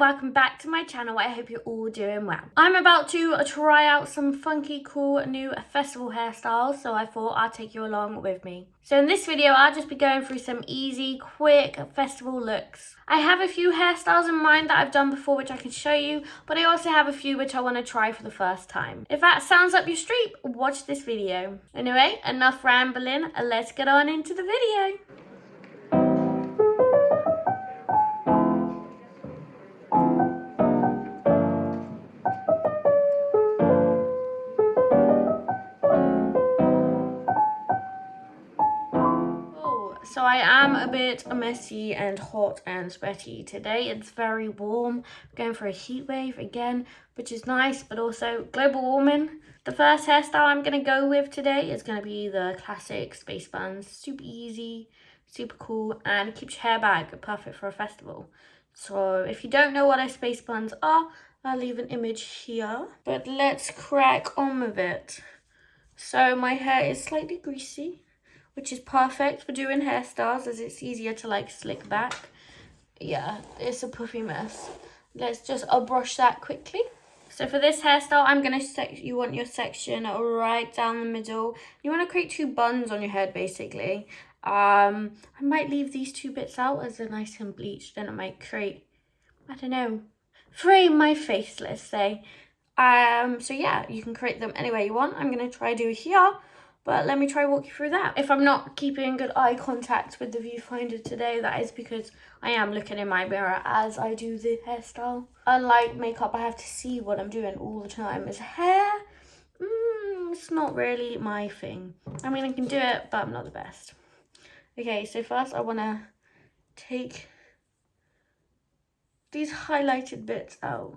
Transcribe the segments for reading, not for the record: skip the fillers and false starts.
welcome back to my channel. I hope you're all doing well. I'm about to try out some funky cool new festival hairstyles, so I thought I'd take you along with me. So in this video I'll just be going through some easy, quick festival looks. I have a few hairstyles in mind that I've done before which I can show you, but I also have a few which I want to try for the first time. If that sounds up your street, watch this video. Anyway, enough rambling, let's get on into the video. So I am a bit messy and hot and sweaty today. It's very warm. I'm going for a heat wave again, which is nice, but also global warming. The first hairstyle I'm going to go with today is going to be the classic space buns. Super easy, super cool, and keeps your hair back. Perfect for a festival. So if you don't know what a space buns are, I'll leave an image here. But let's crack on with it. So my hair is slightly greasy, which is perfect for doing hairstyles as it's easier to like slick back. Yeah, it's a puffy mess. Let's just brush that quickly. So for this hairstyle, I'm gonna you want your section right down the middle. You want to create two buns on your head basically. I might leave these two bits out as they're nice and bleached, then it might create, I don't know, frame my face, let's say. So yeah, you can create them any way you want. I'm gonna try do here. But let me try walk you through that. If I'm not keeping good eye contact with the viewfinder today, that is because I am looking in my mirror as I do the hairstyle. Unlike makeup, I have to see what I'm doing all the time. As hair, it's not really my thing. I mean, I can do it, but I'm not the best. Okay, so first I want to take these highlighted bits out.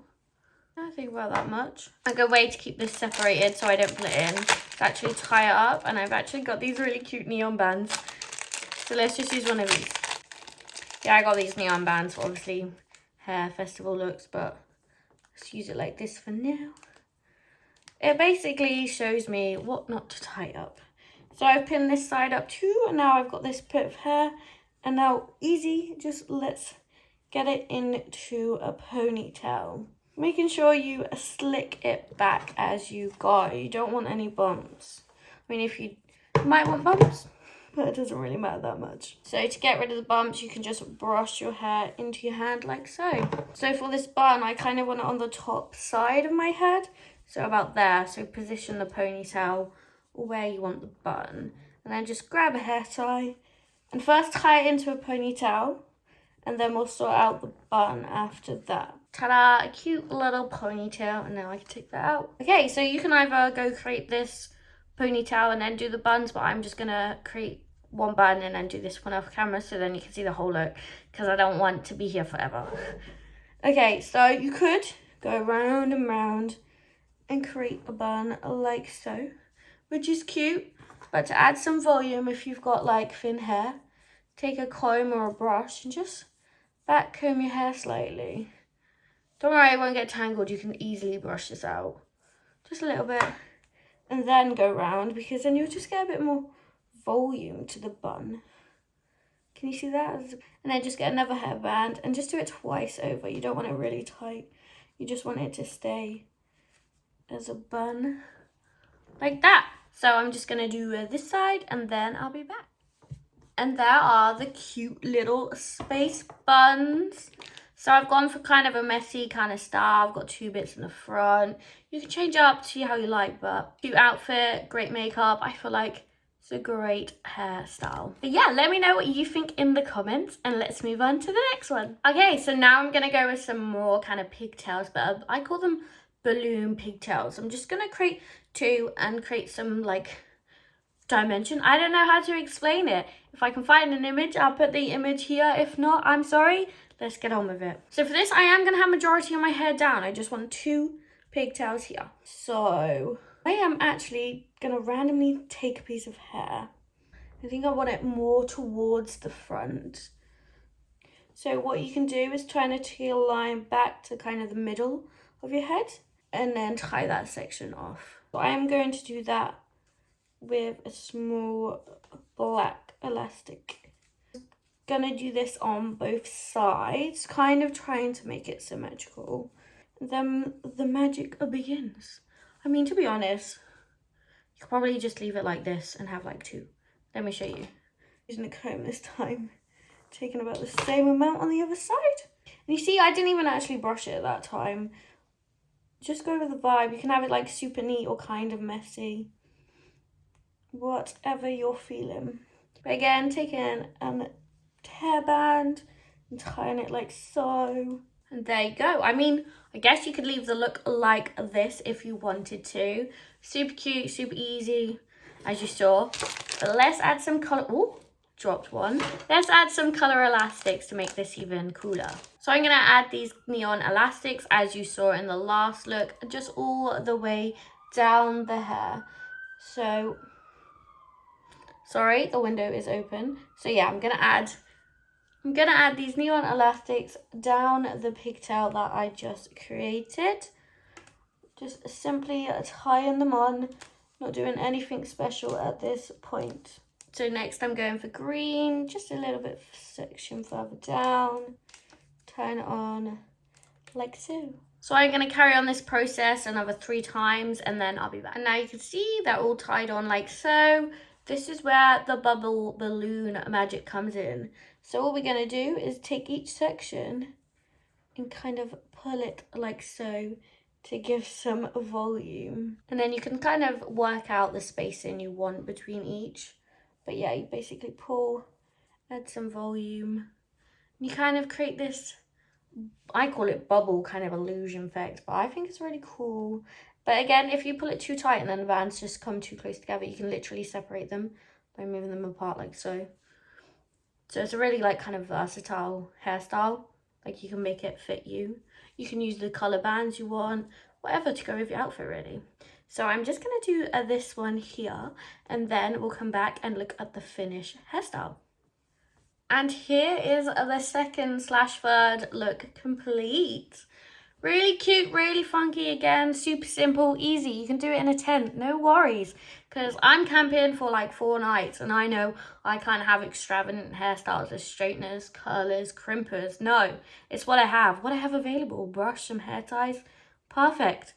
I don't think about that much. A good way to keep this separated so I don't pull it in is actually tie it up, and I've actually got these really cute neon bands. So let's just use one of these. Yeah, I got these neon bands for obviously hair festival looks, but let's use it like this for now. It basically shows me what not to tie up. So I've pinned this side up too, and now I've got this bit of hair, and now easy, just let's get it into a ponytail. Making sure you slick it back as you go. You don't want any bumps. I mean, if you might want bumps, but it doesn't really matter that much. So to get rid of the bumps, you can just brush your hair into your hand like so. So for this bun, I kind of want it on the top side of my head. So about there. So position the ponytail where you want the bun. And then just grab a hair tie. And first tie it into a ponytail. And then we'll sort out the bun after that. Ta-da, a cute little ponytail, and now I can take that out. Okay, so you can either go create this ponytail and then do the buns, but I'm just gonna create one bun and then do this one off camera so then you can see the whole look, because I don't want to be here forever. Okay, so you could go round and round and create a bun like so, which is cute, but to add some volume, if you've got like thin hair, take a comb or a brush and just back comb your hair slightly. Don't worry, it won't get tangled. You can easily brush this out. Just a little bit. And then go round, because then you'll just get a bit more volume to the bun. Can you see that? And then just get another hairband and just do it twice over. You don't want it really tight. You just want it to stay as a bun. Like that. So I'm just going to do this side and then I'll be back. And there are the cute little space buns. So I've gone for kind of a messy kind of style. I've got two bits in the front. You can change it up to how you like, but cute outfit, great makeup. I feel like it's a great hairstyle. But yeah, let me know what you think in the comments and let's move on to the next one. Okay, so now I'm going to go with some more kind of pigtails, but I call them balloon pigtails. I'm just going to create two and create some like dimension. I don't know how to explain it. If I can find an image, I'll put the image here. If not, I'm sorry. Let's get on with it. So for this, I am going to have majority of my hair down. I just want two pigtails here. So I am actually going to randomly take a piece of hair. I think I want it more towards the front. So what you can do is try and take a line back to kind of the middle of your head and then tie that section off. So I am going to do that with a small black elastic. Gonna do this on both sides, kind of trying to make it symmetrical. Then the magic begins. I mean, to be honest, you could probably just leave it like this and have like two. Let me show you. Using a comb this time, taking about the same amount on the other side. And you see, I didn't even actually brush it at that time. Just go with the vibe. You can have it like super neat or kind of messy. Whatever you're feeling. But again, taking a hairband and tying it like so. And there you go. I mean, I guess you could leave the look like this if you wanted to. Super cute, super easy, as you saw. But let's add some color. Ooh, dropped one. Let's add some color elastics to make this even cooler. So I'm gonna add these neon elastics, as you saw in the last look, just all the way down the hair. So, sorry, the window is open. So yeah, I'm gonna add these neon elastics down the pigtail that I just created. Just simply tying them on, not doing anything special at this point. So next I'm going for green, just a little bit section further down, tying it on like so. So I'm going to carry on this process another 3 times and then I'll be back. And now you can see they're all tied on like so. This is where the bubble balloon magic comes in. So what we're going to do is take each section and kind of pull it like so to give some volume. And then you can kind of work out the spacing you want between each. But yeah, you basically pull, add some volume. You kind of create this, I call it bubble kind of illusion effect, but I think it's really cool. But again, if you pull it too tight and then the bands just come too close together, you can literally separate them by moving them apart like so. So it's a really like kind of versatile hairstyle. Like you can make it fit you. You can use the color bands you want, whatever to go with your outfit really. So I'm just going to do this one here and then we'll come back and look at the finished hairstyle. And here is the second/third look complete. Really cute, really funky again, super simple, easy. You can do it in a tent, no worries. Because I'm camping for like 4 nights and I know I can't have extravagant hairstyles as straighteners, curlers, crimpers. No, it's what I have available. Brush, some hair ties, perfect.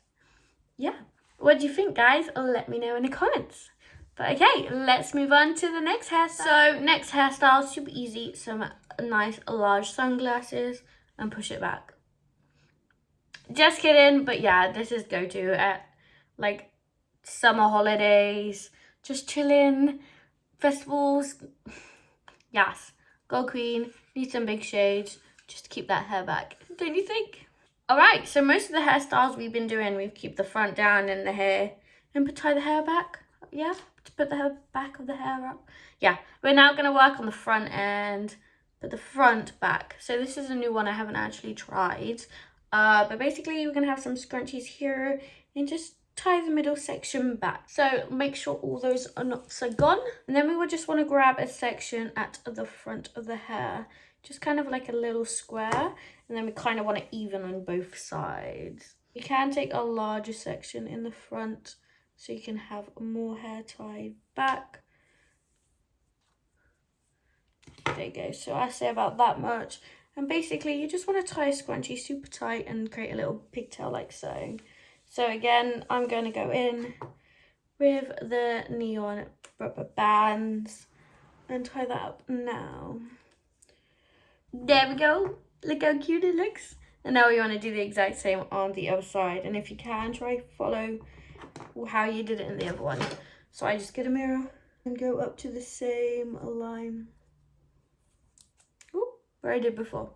Yeah. What do you think, guys? Let me know in the comments. But okay, let's move on to the next hairstyle. So next hairstyle, super easy. Some nice large sunglasses and push it back. Just kidding, but yeah, this is go-to at like summer holidays, just chilling, festivals. Yes, go queen, need some big shades just to keep that hair back, don't you think? Alright, so most of the hairstyles we've been doing, we've keep the front down and the hair, and tie the hair back, yeah, to put the back of the hair up. Yeah, we're now going to work on the front end, put the front back. So this is a new one I haven't actually tried. But basically we're going to have some scrunchies here and just tie the middle section back. So make sure all those knots are gone. And then we would just want to grab a section at the front of the hair, just kind of like a little square. And then we kind of want to even on both sides. You can take a larger section in the front so you can have more hair tied back. There you go. So I say about that much. And basically you just want to tie a scrunchie super tight and create a little pigtail like so. So again, I'm going to go in with the neon rubber bands and tie that up now. There we go. Look how cute it looks. And now we want to do the exact same on the other side. And if you can, try follow how you did it in the other one. So I just get a mirror and go up to the same line. Ooh, where I did before.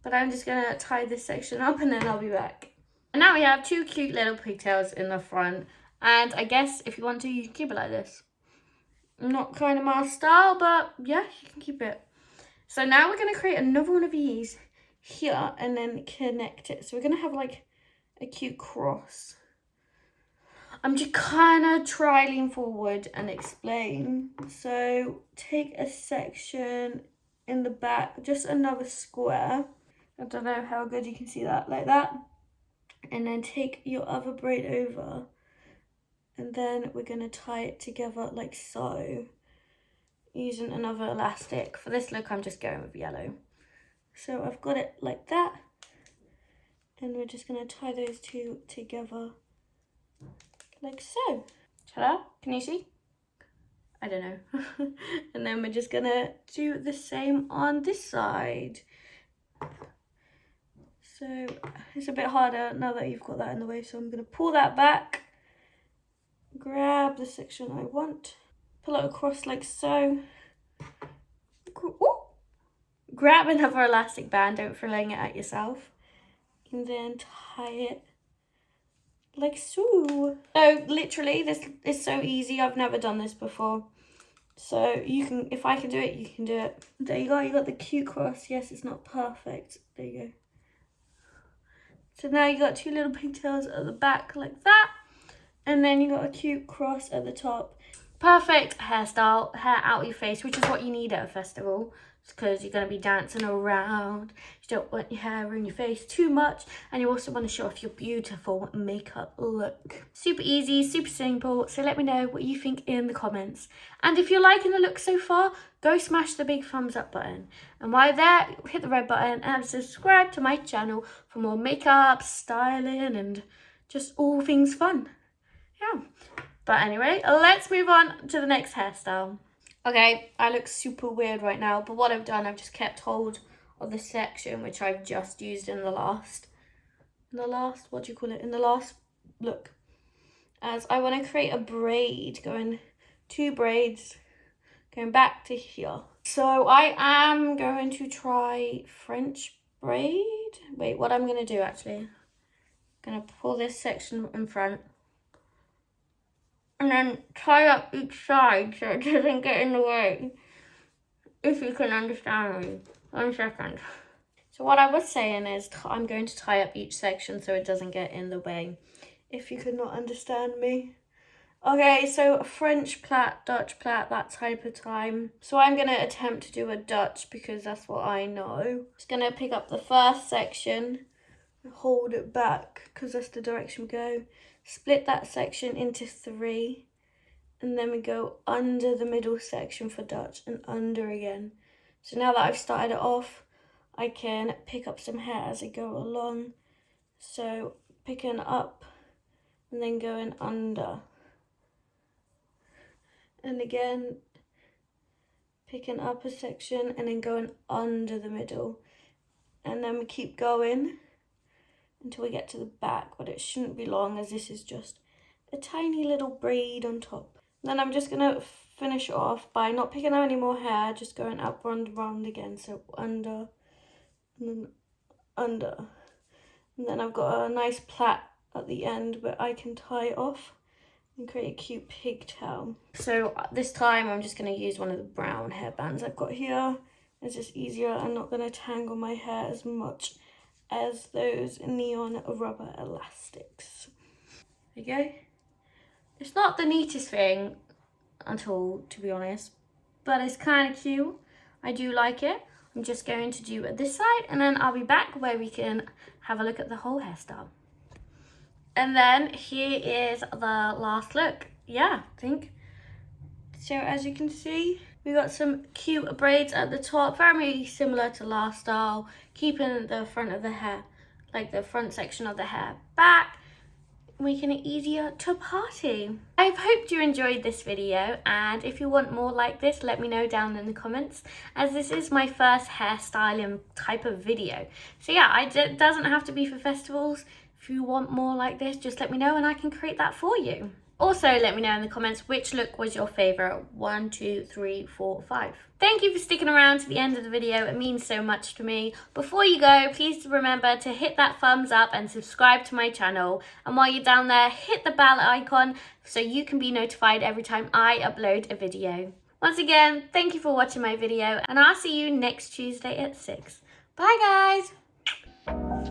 But I'm just going to tie this section up and then I'll be back. And now we have 2 cute little pigtails in the front. And I guess if you want to, you can keep it like this. Not kind of my style, but yeah, you can keep it. So now we're going to create another one of these here and then connect it. So we're going to have like a cute cross. I'm just kind of trialing forward and explain. So take a section in the back, just another square. I don't know how good you can see that, like that. And then take your other braid over. And then we're going to tie it together like so. using another elastic. For this look, I'm just going with yellow. So I've got it like that. And we're just going to tie those two together like so. Ta-da! Can you see? I don't know. And then we're just going to do the same on this side. So it's a bit harder now that you've got that in the way. So I'm going to pull that back, grab the section I want, pull it across like so. Ooh. Grab another elastic band, don't fling it at yourself. And then tie it like so. So literally this is so easy. I've never done this before. So you can, if I can do it, you can do it. There you go, you got the cute cross. Yes, it's not perfect. There you go. So now you got two little pigtails at the back like that. And then you got a cute cross at the top. Perfect hairstyle, hair out of your face, which is what you need at a festival. Because you're going to be dancing around. You don't want your hair in your face too much. And you also want to show off your beautiful makeup look. Super easy, super simple. So let me know what you think in the comments. And if you're liking the look so far, go smash the big thumbs up button. And while there, hit the red button and subscribe to my channel for more makeup, styling, and just all things fun. Yeah. But anyway, let's move on to the next hairstyle. Okay, I look super weird right now, but what I've done, I've just kept hold of the section which I've just used in the last look. As I want to create a braid, two braids going back to here. So I am going to try French braid. Wait, what I'm going to do actually, I'm going to pull this section in front. And then tie up each side so it doesn't get in the way. If you can understand me. 1 second. So what I was saying is I'm going to tie up each section so it doesn't get in the way. If you could not understand me. Okay, so French plait, Dutch plait, that type of time. So I'm going to attempt to do a Dutch because that's what I know. Just going to pick up the first section. Hold it back because that's the direction we go. Split that section into 3 and then we go under the middle section for Dutch and under again. So now that I've started it off, I can pick up some hair as I go along. So picking up and then going under. And again, picking up a section and then going under the middle. And then we keep going until we get to the back, but it shouldn't be long as this is just a tiny little braid on top. Then I'm just going to finish it off by not picking up any more hair, just going up and round again. So under and then under. And then I've got a nice plait at the end where I can tie it off and create a cute pigtail. So this time I'm just going to use one of the brown hairbands I've got here. It's just easier. I'm not going to tangle my hair as much as those neon rubber elastics. There you go. It's not the neatest thing at all, to be honest, but it's kind of cute. I do like it. I'm just going to do this side and then I'll be back where we can have a look at the whole hairstyle. And then here is the last look. Yeah, I think. So as you can see, we got some cute braids at the top, very similar to last style, keeping the front of the hair, like the front section of the hair back, making it easier to party. I hope you enjoyed this video, and if you want more like this, let me know down in the comments, as this is my first hairstyling type of video. So yeah, it doesn't have to be for festivals. If you want more like this, just let me know and I can create that for you. Also, let me know in the comments which look was your favourite. 1, 2, 3, 4, 5. Thank you for sticking around to the end of the video. It means so much to me. Before you go, please remember to hit that thumbs up and subscribe to my channel. And while you're down there, hit the bell icon so you can be notified every time I upload a video. Once again, thank you for watching my video, and I'll see you next Tuesday at 6. Bye guys!